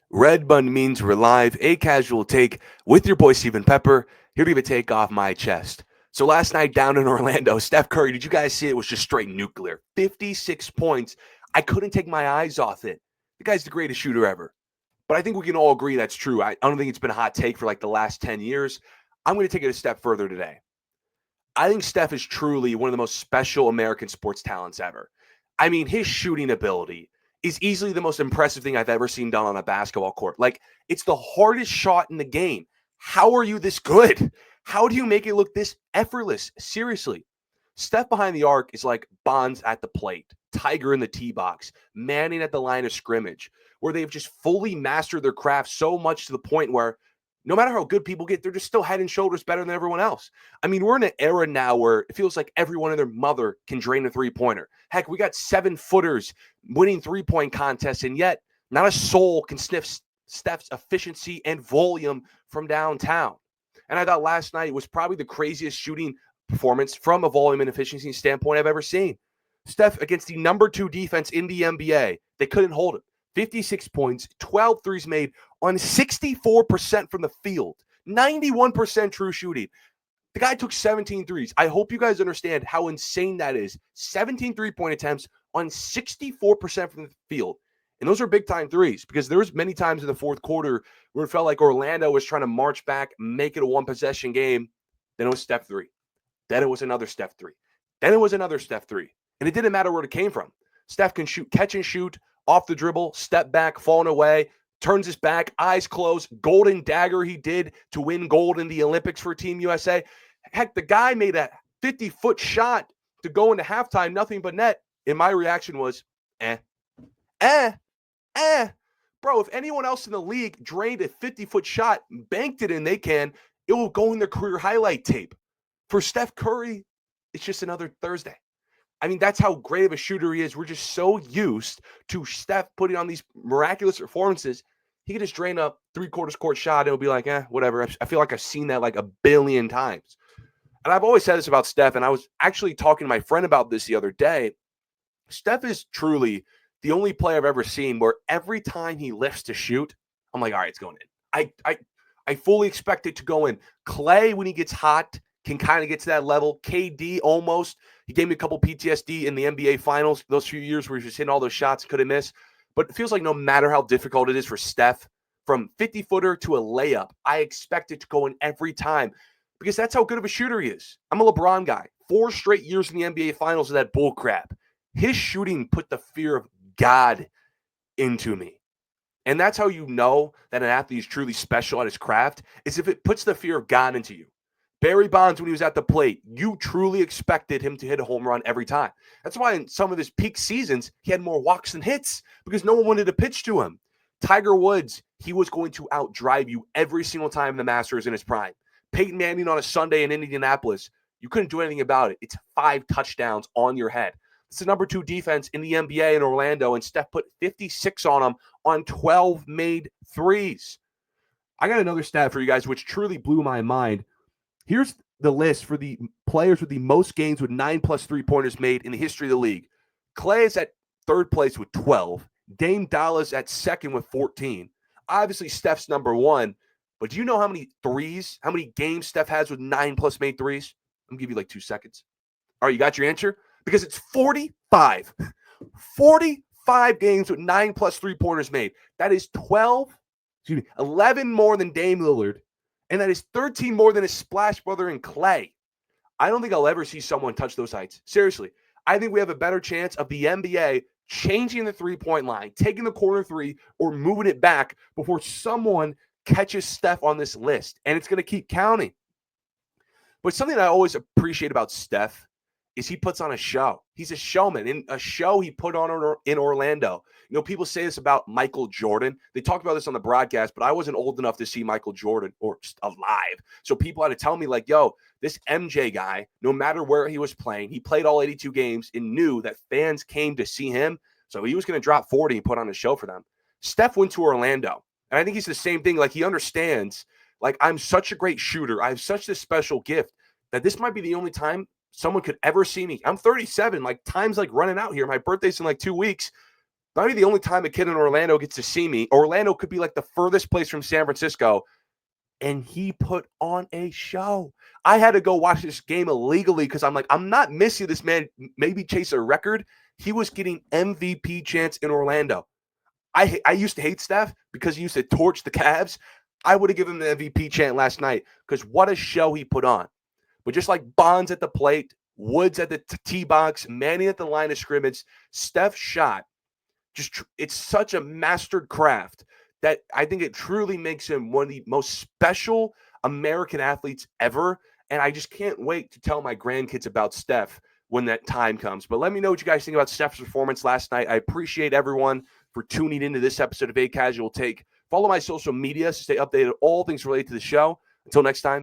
Red Bun means we're live, a casual take with your boy Steven Pepper, here to give a take off my chest. So last night down in Orlando, Steph Curry, did you guys see it? It was just straight nuclear. 56 points. I couldn't take my eyes off it. The guy's the greatest shooter ever. But I think we can all agree that's true. I don't think it's been a hot take for like the last 10 years. I'm going to take it a step further today. I think Steph is truly one of the most special American sports talents ever. I mean, his shooting ability is easily the most impressive thing I've ever seen done on a basketball court. Like, it's the hardest shot in the game. How are you this good? How do you make it look this effortless? Seriously. Steph behind the arc is like Bonds at the plate, Tiger in the tee box, Manning at the line of scrimmage, where they've just fully mastered their craft so much to the point where no matter how good people get, they're just still head and shoulders better than everyone else. I mean, we're in an era now where it feels like everyone and their mother can drain a three-pointer. Heck, we got 7-footers winning three-point contests, and yet not a soul can sniff Steph's efficiency and volume from downtown. And I thought last night was probably the craziest shooting performance from a volume and efficiency standpoint I've ever seen. Steph against the number 2 defense in the NBA, they couldn't hold him. 56 points, 12 threes made on 64% from the field, 91% true shooting. The guy took 17 threes. I hope you guys understand how insane that is. 17 three-point attempts on 64% from the field. And those are big-time threes because there was many times in the fourth quarter where it felt like Orlando was trying to march back, make it a one-possession game. Then it was Steph 3. Then it was another Steph 3. Then it was another Steph 3. And it didn't matter where it came from. Steph can shoot, catch and shoot, off the dribble, step back, falling away, turns his back, eyes closed, golden dagger he did to win gold in the Olympics for Team USA. Heck, the guy made a 50-foot shot to go into halftime, nothing but net. And my reaction was, eh, eh, eh. Bro, if anyone else in the league drained a 50-foot shot, banked it in, they can, it will go in their career highlight tape. For Steph Curry, it's just another Thursday. I mean, that's how great of a shooter he is. We're just so used to Steph putting on these miraculous performances. He could just drain a three-quarters court shot. And it'll be like, whatever. I feel like I've seen that like a billion times. And I've always said this about Steph, and I was actually talking to my friend about this the other day. Steph is truly the only player I've ever seen where every time he lifts to shoot, I'm like, all right, it's going in. I fully expect it to go in. Clay, when he gets hot, can kind of get to that level. KD almost. He gave me a couple PTSD in the NBA Finals those few years where he was just hitting all those shots, couldn't miss. But it feels like no matter how difficult it is for Steph, from 50-footer to a layup, I expect it to go in every time because that's how good of a shooter he is. I'm a LeBron guy. 4 straight years in the NBA Finals of that bull crap. His shooting put the fear of God into me. And that's how you know that an athlete is truly special at his craft, is if it puts the fear of God into you. Barry Bonds, when he was at the plate, you truly expected him to hit a home run every time. That's why in some of his peak seasons, he had more walks than hits because no one wanted to pitch to him. Tiger Woods, he was going to outdrive you every single time in the Masters in his prime. Peyton Manning on a Sunday in Indianapolis, you couldn't do anything about it. It's 5 touchdowns on your head. It's the number 2 defense in the NBA in Orlando, and Steph put 56 on them on 12 made threes. I got another stat for you guys, which truly blew my mind. Here's the list for the players with the most games with 9+ three-pointers made in the history of the league. Clay is at third place with 12. Dame Dallas at second with 14. Obviously, Steph's number 1. But do you know how many threes, how many games Steph has with 9+ made threes? I'm going to give you like 2 seconds. All right, you got your answer? Because it's 45. 45 games with 9+ three-pointers made. That is 11 more than Dame Lillard. And that is 13 more than his splash brother in Clay. I don't think I'll ever see someone touch those heights. Seriously. I think we have a better chance of the NBA changing the three-point line, taking the corner 3, or moving it back before someone catches Steph on this list. And it's going to keep counting. But something I always appreciate about Steph is he puts on a show. He's a showman. In a show he put on in Orlando. You know, people say this about Michael Jordan. They talked about this on the broadcast, but I wasn't old enough to see Michael Jordan or just alive. So people had to tell me like, yo, this MJ guy, no matter where he was playing, he played all 82 games and knew that fans came to see him. So he was going to drop 40 and put on a show for them. Steph went to Orlando. And I think he's the same thing. Like, he understands, like, I'm such a great shooter. I have such this special gift that this might be the only time someone could ever see me. I'm 37. Like, time's like running out here. My birthday's in like 2 weeks. Might be the only time a kid in Orlando gets to see me. Orlando could be like the furthest place from San Francisco. And he put on a show. I had to go watch this game illegally because I'm like, I'm not missing this man maybe chase a record. He was getting MVP chance in Orlando. I used to hate Steph because he used to torch the Cavs. I would have given him the MVP chant last night because what a show he put on. But just like Bonds at the plate, Woods at the tee box, Manning at the line of scrimmage, Steph shot. It's such a mastered craft that I think it truly makes him one of the most special American athletes ever. And I just can't wait to tell my grandkids about Steph when that time comes. But let me know what you guys think about Steph's performance last night. I appreciate everyone for tuning into this episode of A Casual Take. Follow my social media to stay updated on all things related to the show. Until next time.